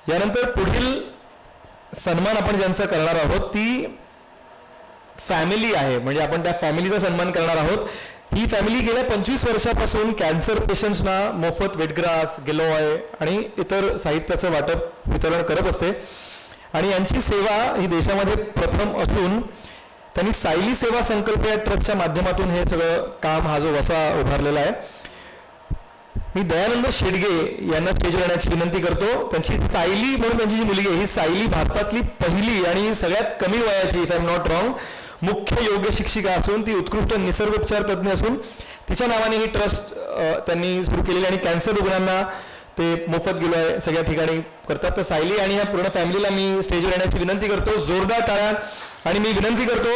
यानंतर पुढील सन्मान आपण ज्यांचा करणार आहोत ती फॅमिली आहे, म्हणजे आपण त्या फॅमिलीचा सन्मान करणार आहोत. ही फॅमिली गेल्या 25 वर्षापासून कॅन्सर पेशंट्सना मोफत वेटग्रास, गिलोय आणि इतर साहित्याचं वाटप वितरण करत असते आणि यांची सेवा ही देशामध्ये प्रथम असून त्यांनी सायली सेवा संकल्प या ट्रस्टच्या माध्यमातून हे सगळं काम, हा जो वसा उभारलेला आहे. मी दयानंद शेडगे यांना स्टेजवर येण्याची विनंती करतो. त्यांची सायली म्हणून त्यांची जी मुलगी आहे, ही सायली भारतातली पहिली आणि सगळ्यात कमी वयाची, if I am not wrong, मुख्य योग्य शिक्षिका असून ती उत्कृष्ट निसर्गोपचार तज्ज्ञ असून तिच्या नावाने ही ट्रस्ट त्यांनी सुरू केलेली आणि कॅन्सर रुग्णांना ते मोफत गिलोय सगळ्या ठिकाणी करतात. तर सायली आणि या पूर्ण फॅमिलीला मी स्टेजवर येण्याची विनंती करतो. जोरदार टाळ्या. आणि मी विनंती करतो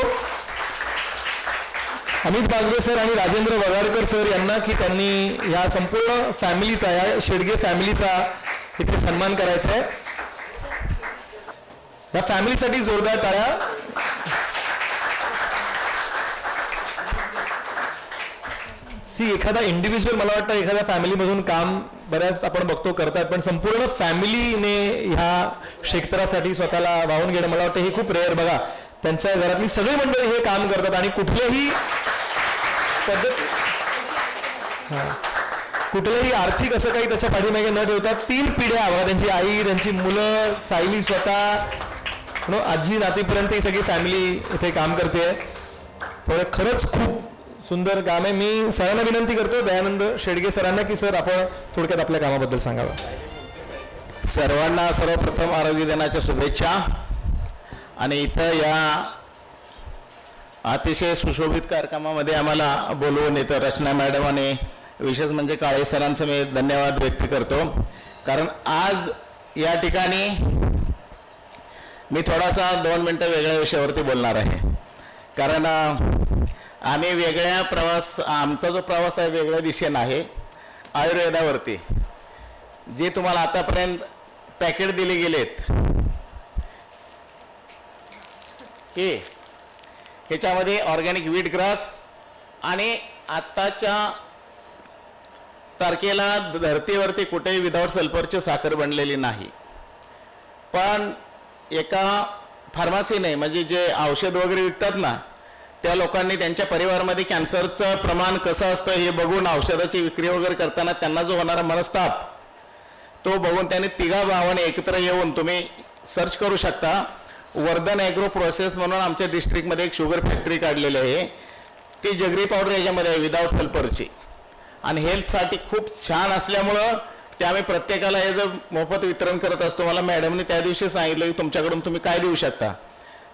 अमित बागवे सर आणि राजेंद्र वगाडकर सर यांना की त्यांनी या संपूर्ण फॅमिलीचा, या शेडगे फॅमिलीचा इथे सन्मान करायचा आहे. या फॅमिलीसाठी जोरदार टाळ्या. एखादा इंडिव्हिज्युअल, मला वाटतं एखाद्या फॅमिलीमधून काम बऱ्याच आपण बघतो करतात, पण संपूर्ण फॅमिलीने ह्या क्षेत्रासाठी स्वतःला वाहून घेणं, मला वाटतं हे खूप रेअर. बघा, त्यांच्या घरातली सगळी मंडळी हे काम करतात आणि कुठल्याही कुठलंही आर्थिक असं काही त्याच्या पाठीमागे न ठेवता 3 पिढ्या, बघा, त्यांची आई, त्यांची मुलं, सायली स्वतः, आजी नातीपर्यंत ही सगळी फॅमिली इथे काम करते. तर खरंच खूप सुंदर काम आहे. मी सरांना विनंती करतो, दयानंद शेडगे सरांना, की सर आपण थोडक्यात आपल्या कामाबद्दल सांगावं. सर्वांना सर्वप्रथम आरोग्य दिनाच्या शुभेच्छा. आणि इथं या अतिशय सुशोभित कार्यक्रमामध्ये आम्हाला बोलवून इथं रचना मॅडम आणि विशेष म्हणजे काळे सरांचं मी धन्यवाद व्यक्त करतो. कारण आज या ठिकाणी मी थोडासा 2 मिनटं वेगळ्या विषयावरती बोलणार आहे. कारण आम्ही वेगळ्या आमचा जो प्रवास आहे वेगळ्या दिशेनं आहे. आयुर्वेदावरती जे तुम्हाला आतापर्यंत पॅकेट दिले गेलेत की ह्याच्यामध्ये ऑर्गॅनिक व्हीट ग्रास आणि आत्ताच्या तारखेला धरतीवरती कुठेही विदाऊट सल्फरची साखर बनलेली नाही. पण एका फार्मसीने, म्हणजे जे औषध वगैरे विकतात ना, त्या लोकांनी त्यांच्या परिवारामध्ये कॅन्सरचं प्रमाण कसं असतं हे बघून औषधाची विक्री वगैरे करताना त्यांना जो होणारा मनस्ताप तो बघून त्यांनी 3 भावाने एकत्र येऊन, तुम्ही सर्च करू शकता, वर्धन ॲग्रो प्रोसेस म्हणून आमच्या डिस्ट्रिक्टमध्ये एक शुगर फॅक्टरी काढलेली आहे. ती जगरी पावडर याच्यामध्ये आहे विदाऊट सल्फरची आणि हेल्थसाठी खूप छान असल्यामुळं ते आम्ही प्रत्येकाला हे जर मोफत वितरण करत असतो. मला मॅडमने त्या दिवशी सांगितलं की तुमच्याकडून तुम्ही काय देऊ शकता.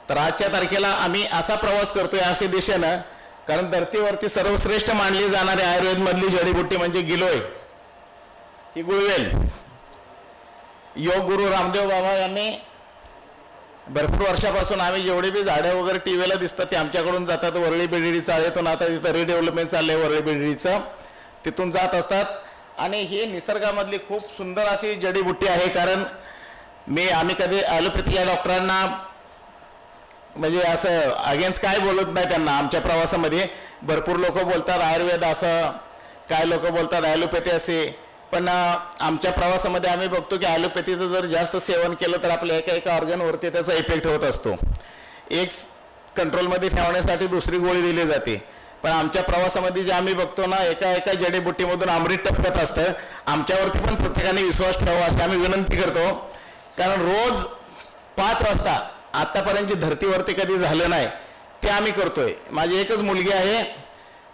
तर आजच्या तारखेला आम्ही असा प्रवास करतोय अशा दिशेनं, कारण धरतीवरती सर्वश्रेष्ठ मानली जाणारी आयुर्वेदमधली जडीबुट्टी म्हणजे गिलोय, ही गुळवेल. योग गुरु रामदेव बाबा यांनी भरपूर वर्षापासून आम्ही जेवढे बी झाडं वगैरे टीव्हीला दिसतात ते आमच्याकडून जातात. वरळी बेडडी चाळेतून आता तिथं रिडेव्हलपमेंट चाललं आहे वरळी बेडडीचं, तिथून जात असतात. आणि ही निसर्गामधली खूप सुंदर अशी जडीबुट्टी आहे. कारण आम्ही कधी ॲलोपॅथी या डॉक्टरांना म्हणजे असं अगेन्स्ट काय बोलत नाही. त्यांना आमच्या प्रवासामध्ये भरपूर लोक बोलतात आयुर्वेद असं, काय लोक बोलतात ॲलोपॅथी असे, पण आमच्या प्रवासामध्ये आम्ही बघतो की ॲलोपॅथीचं जर जास्त सेवन केलं तर आपल्या एका ऑर्गनवरती त्याचा इफेक्ट होत असतो. एक कंट्रोलमध्ये ठेवण्यासाठी दुसरी गोळी दिली जाते. पण आमच्या प्रवासामध्ये जे आम्ही बघतो ना, एका जडीबुट्टीमधून अमृत टपकत असतं. आमच्यावरती पण प्रत्येकाने विश्वास ठेवा अशी आम्ही विनंती करतो. कारण रोज 5 वाजता आत्तापर्यंत जे धरतीवरती कधी झालं नाही ते आम्ही करतोय. माझी एकच मुलगी आहे,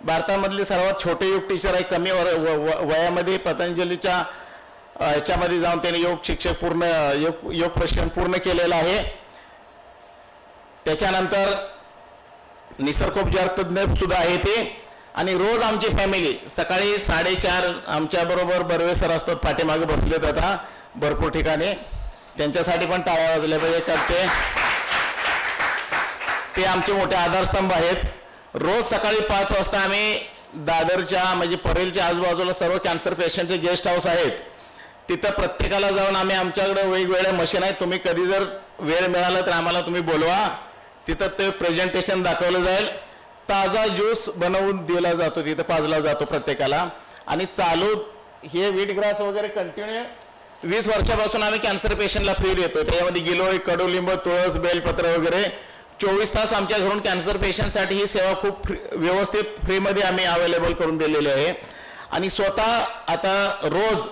भारतामधली सर्वात छोटे योग टीचर आहे. कमी वयामध्ये पतंजलीच्या ह्याच्यामध्ये जाऊन त्याने योग शिक्षक पूर्ण योग प्रशिक्षण पूर्ण केलेलं आहे. त्याच्यानंतर निसर्गोपचार तज्ज्ञ सुद्धा आहे ते. आणि रोज आमची फॅमिली सकाळी 4:30 आमच्याबरोबर बर्वे सर असतात, पाठीमागे बसलेत आता भरपूर ठिकाणी, त्यांच्यासाठी पण टाळ्या वाजल्या पाहिजे. करते ते आमचे मोठे आधारस्तंभ आहेत. रोज सकाळी 5 वाजता आम्ही दादरच्या म्हणजे परेलच्या आजूबाजूला सर्व कॅन्सर पेशंटचे गेस्ट हाऊस आहेत, तिथं प्रत्येकाला जाऊन आम्ही आमच्याकडे वेगवेगळ्या मशीन आहेत. तुम्ही कधी जर वेळ मिळाला तर आम्हाला तुम्ही बोलवा, तिथं ते प्रेझेंटेशन दाखवलं जाईल. ताजा ज्यूस बनवून दिला जातो, तिथं पाजला जातो प्रत्येकाला. आणि चालू हे व्हीट ग्रास वगैरे कंटिन्यू 20 वर्षापासून आम्ही कॅन्सर पेशंटला फ्री देतो. त्याच्यामध्ये गिलोय, कडुलिंब, तुळस, बेलपत्र वगैरे 24 तास आमच्या घरून कॅन्सर पेशंटसाठी ही सेवा खूप व्यवस्थित फ्रीमध्ये आम्ही अवेलेबल करून दिलेली आहे. आणि स्वतः आता रोज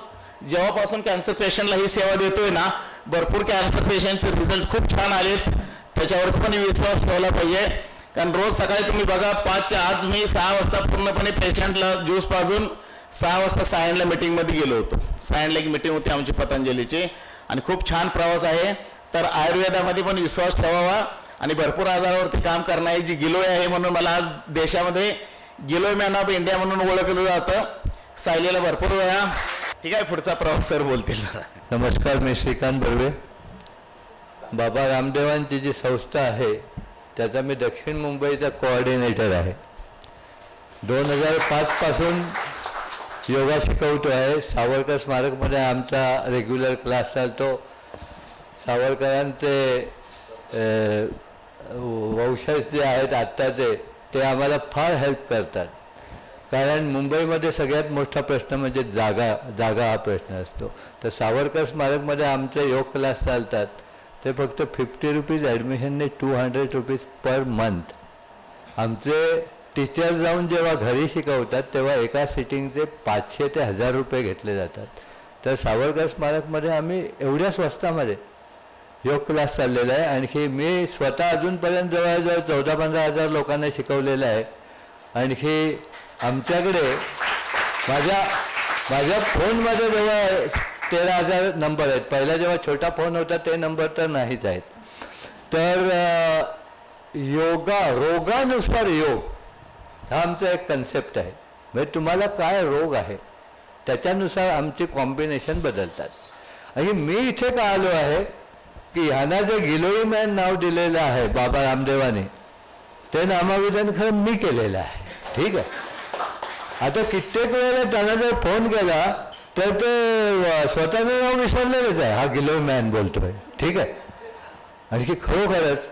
जेव्हापासून कॅन्सर पेशंटला ही सेवा देतोय ना, भरपूर कॅन्सर पेशंटचे रिझल्ट खूप छान आलेत. त्याच्यावरती पण विश्वास ठेवला पाहिजे. कारण रोज सकाळी तुम्ही बघा 5च्या आज मी 6 वाजता पूर्णपणे पेशंटला ज्यूस पाजून 6 वाजता सायनला मीटिंगमध्ये गेलो होतो. सायनला एक मीटिंग होती आमची पतंजलीची आणि खूप छान प्रवास आहे. तर आयुर्वेदामध्ये पण विश्वास ठेवावा आणि भरपूर आजारावरती काम करणारी जी गिलोय आहे, म्हणून मला आज देशामध्ये गिलोय मॅन ऑफ इंडिया म्हणून ओळखलं जातं. सायलीला भरपूर वेळा. ठीक आहे, पुढचा प्रवास सर बोलतील. नमस्कार, मी श्रीकांत बर्वे. बाबा रामदेवांची जी संस्था आहे त्याचा मी दक्षिण मुंबईचा कोऑर्डिनेटर आहे. 2005 पासून योगा शिकवतो आहे. सावरकर स्मारकमध्ये आमचा रेग्युलर क्लास चालतो. सावरकरांचे वंशज जे आहेत आत्ताचे ते आम्हाला फार हेल्प करतात. कारण मुंबईमध्ये सगळ्यात मोठा प्रश्न म्हणजे जागा हा प्रश्न असतो. तर सावरकर स्मारकमध्ये आमचे योग क्लास चालतात. ते फक्त 50 रुपीज ॲडमिशनने 200 रुपीज पर मंथ. आमचे टीचर जाऊन जेव्हा घरी शिकवतात तेव्हा एका सिटिंगचे 500 ते 1000 रुपये घेतले जातात. तर सावरकर स्मारकमध्ये आम्ही एवढ्या स्वस्तामध्ये योग क्लास चाललेला आहे. आणखी मी स्वतः अजूनपर्यंत जवळजवळ 14-15 हजार लोकांना शिकवलेलं आहे. आणखी आमच्याकडे माझ्या फोनमध्ये जवळ 13,000 नंबर आहेत. पहिला जेव्हा छोटा फोन होता ते नंबर तर नाहीच आहेत. तर रोगानुसार योग हा आमचा एक कन्सेप्ट आहे. म्हणजे तुम्हाला काय रोग आहे त्याच्यानुसार आमची कॉम्बिनेशन बदलतात. आणि मी इथे का आलो आहे की ह्यांना जे गिलोई मॅन नाव दिलेलं आहे बाबा रामदेवाने, ते नामाविधान खरं मी केलेलं आहे. ठीक आहे. आता कित्येक वेळेला त्यांना जर फोन केला तर ते स्वतःचं नाव विसरलेलंच आहे. हा गिलोई मॅन बोलतोय. ठीक आहे. आणखी खरोखरच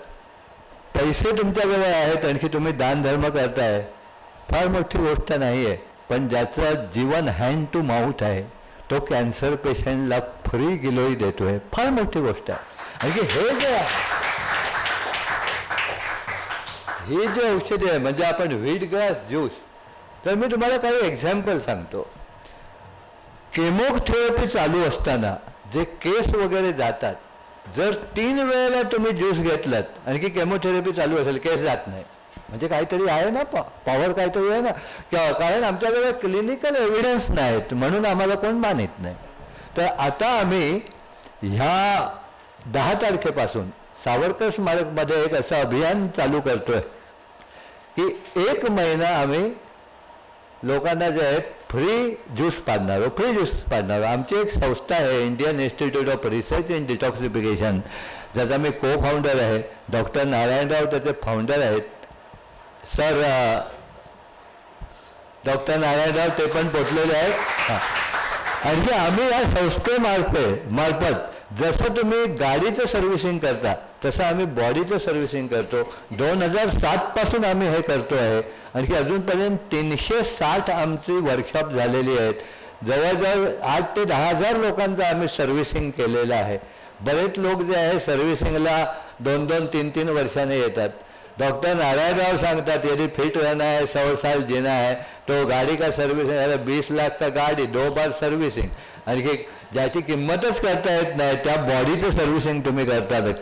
पैसे तुमच्याजवळ आहेत, आणखी तुम्ही दानधर्म करताय, फार मोठी गोष्ट नाही आहे. पण ज्याचा जीवन हँड टू माउथ आहे तो कॅन्सर पेशंटला फ्री गिलोई देतोय, फार मोठी गोष्ट आहे. आणखी हे जे औषधी आहे म्हणजे आपण व्हीट ग्रास ज्यूस. तर मी तुम्हाला काही एक्झाम्पल सांगतो. केमोथेरपी चालू असताना जे केस वगैरे जातात, जर 3 वेळेला तुम्ही ज्यूस घेतलात, आणखी केमोथेरपी चालू असेल, केस जात नाही, म्हणजे काहीतरी आहे ना, पॉवर काहीतरी आहे ना. कारण आमच्याकडे क्लिनिकल एव्हिडन्स नाहीत म्हणून आम्हाला कोण मानित नाही. तर आता आम्ही ह्या 10 तारखेपासून सावरकर स्मारकमध्ये एक असं अभियान चालू करतोय की 1 महिना आम्ही लोकांना जे आहे फ्री ज्यूस पाडणार. आमची एक संस्था आहे Indian institute of research in detoxification, ज्याचा मी को-फाउंडर आहे. डॉक्टर नारायणराव त्याचे फाउंडर आहेत. सर डॉक्टर नारायणराव ते पण पोचलेले आहेत. आणखी आम्ही या संस्थेमार्फत जसं तुम्ही गाडीचं सर्व्हिसिंग करता तसं आम्ही बॉडीचं सर्व्हिसिंग करतो. 2007 पासून आम्ही हे करतो आहे. आणखी अजूनपर्यंत 360 आमची वर्कशॉप झालेली आहेत. जवळजवळ 8 ते 10 हजार लोकांचं आम्ही सर्व्हिसिंग केलेलं आहे. बरेच लोक जे आहे सर्व्हिसिंगला 2-2, 3-3 वर्षाने येतात. डॉक्टर नारायणराव सांगतात यदि फिट रहना है 100 साल जीना है तो गाड़ी का सर्व्हिसिंग. अरे 20 लाख का गाडी 2 बार सर्व्हिसिंग. आणखी ज्याची किंमतच करता येत नाही त्या बॉडीचं सर्व्हिसिंग तुम्ही करतात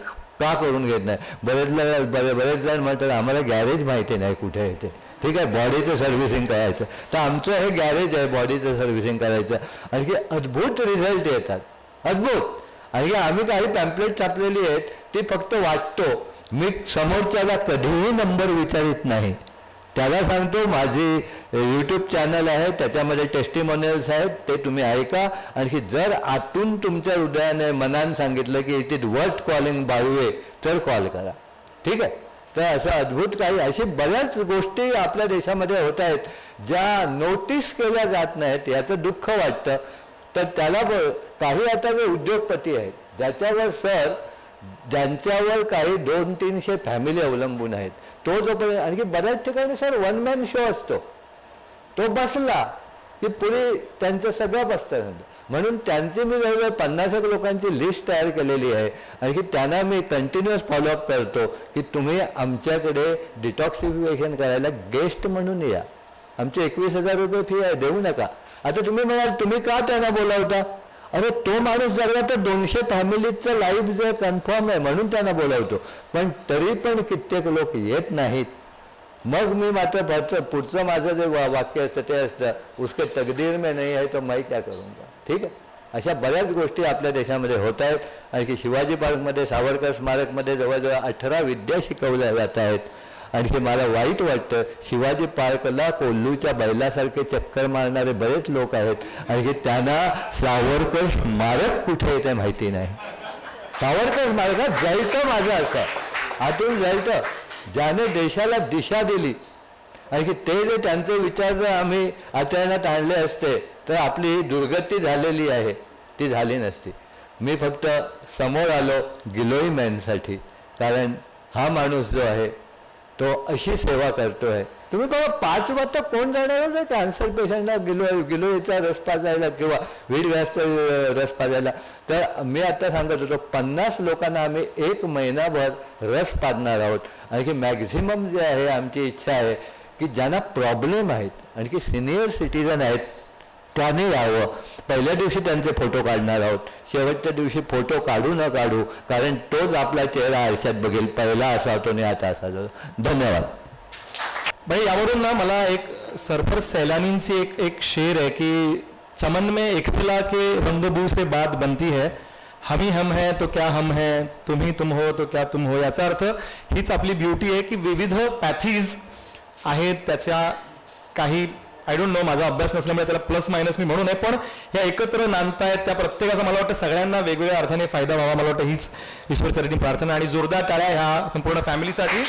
का करून घेत नाही. बरेच जण म्हणतात आम्हाला गॅरेज माहिती नाही कुठे येते. ठीक आहे, बॉडीचं सर्व्हिसिंग करायचं. तर आमचं हे गॅरेज आहे बॉडीचं सर्व्हिसिंग करायचं. आणखी अद्भुत रिझल्ट येतात, अद्भुत. आणखी आम्ही काही पॅम्पलेट छापलेली आहेत ती फक्त वाटतो. मी समोरच्याला कधीही नंबर विचारित नाही. त्याला सांगतो माझी यूट्यूब चॅनल आहे त्याच्यामध्ये टेस्टिमोनियल्स आहेत ते तुम्ही ऐका. आणखी जर आतून तुमच्या हृदयाने मनाने सांगितलं की इट इज वर्थ कॉलिंग बाळुवे तर कॉल करा. ठीक आहे. तर असं अद्भुत काही अशी बऱ्याच गोष्टी आपल्या देशामध्ये होत आहेत ज्या नोटीस केल्या जात नाहीत. याचं दुःख वाटतं. तर त्याला काही आता जे उद्योगपती आहेत ज्यांच्यावर काही 200-300 फॅमिली अवलंबून आहेत, तो जोपर्यंत आणखी बऱ्याच ठिकाणी सर 1 मॅन शो असतो, तो बसला की पुढे त्यांचं सगळं बसतं. म्हणून त्यांची मी जवळजवळ 50 लोकांची लिस्ट तयार केलेली आहे आणि की त्यांना मी कंटिन्युअस फॉलोअप करतो की तुम्ही आमच्याकडे डिटॉक्सिफिकेशन करायला गेस्ट म्हणून या. आमचे 21,000 रुपये फी आहे, देऊ नका. आता तुम्ही म्हणाल तुम्ही का त्यांना बोलावता? अरे तो माणूस जगला तर 200 फॅमिलीचं लाईफ जे कन्फर्म आहे म्हणून त्यांना बोलावतो. पण तरी पण कित्येक लोक येत नाहीत. मग मी मात्र पुढचं माझं जे वाक्य असतं ते असतं उसके तकदीर में नहीं है तो मैं क्या करूँगा. ठीक आहे. अशा बऱ्याच गोष्टी आपल्या देशामध्ये होत आहेत. आणि की शिवाजी पार्कमध्ये सावरकर स्मारकमध्ये जवळजवळ 18 विद्या शिकवल्या जात आहेत. आणखी मला वाईट वाटतं शिवाजी पार्कला कोल्हूच्या बैलासारखे चक्कर मारणारे बरेच लोक आहेत आणि की त्यांना सावरकर स्मारक कुठे येते माहिती नाही. सावरकर स्मारकात जायचं माझं असं आतून जायचं ज्याने देशाला दिशा दिली. आणि की ते जे त्यांचे विचार जर आम्ही आचरणात आणले असते तर आपली ही दुर्गती झालेली आहे ती झाली नसती. मी फक्त समोर आलो गिलोई मॅनसाठी, कारण हा माणूस जो आहे तो अशी सेवा करतो आहे. तुम्ही बघा 5 वाजता कोण जाणार नाही कॅन्सर पेशंटला गिलोईचा रस पाजायला किंवा वीडव्यासचा रस पाजायला. तर मी आता सांगत होतो 50 लोकांना आम्ही 1 महिनाभर रस पाजणार आहोत. आणि की मॅक्झिमम जे आहे आमची इच्छा आहे की ज्यांना प्रॉब्लेम आहेत आणि की सिनियर सिटीजन आहेत त्याने यावं. पहिल्या दिवशी त्यांचे फोटो काढणार आहोत, शेवटच्या दिवशी फोटो काढू न काढू कारण तोच आपला चेहरा आरशात बघेल, पहिला असा होतो आणि आता असा होतो. धन्यवाद. भाई यावरून ना मला एक सरफर सैलानींची एक शेर आहे की चमन में एक फिला के रंगबू से बात बनती है, हम ही हम हैं तो क्या हम हैं, तुम ही तुम हो तो क्या तुम हो. याचा अर्थ हीच आपली ब्युटी आहे की विविध पॅथीज आहेत, त्याच्या काही आय डोंट नो, माझा अभ्यास नसल्यामुळे त्याला प्लस मायनस मी म्हणू नये, पण ह्या एकत्र नांदतायत त्या प्रत्येकाचा मला वाटतं सगळ्यांना वेगवेगळ्या अर्थाने फायदा व्हावा. मला वाटतं हीच ईश्वरचरणी प्रार्थना आणि जोरदार टाळ्या ह्या संपूर्ण फॅमिलीसाठी.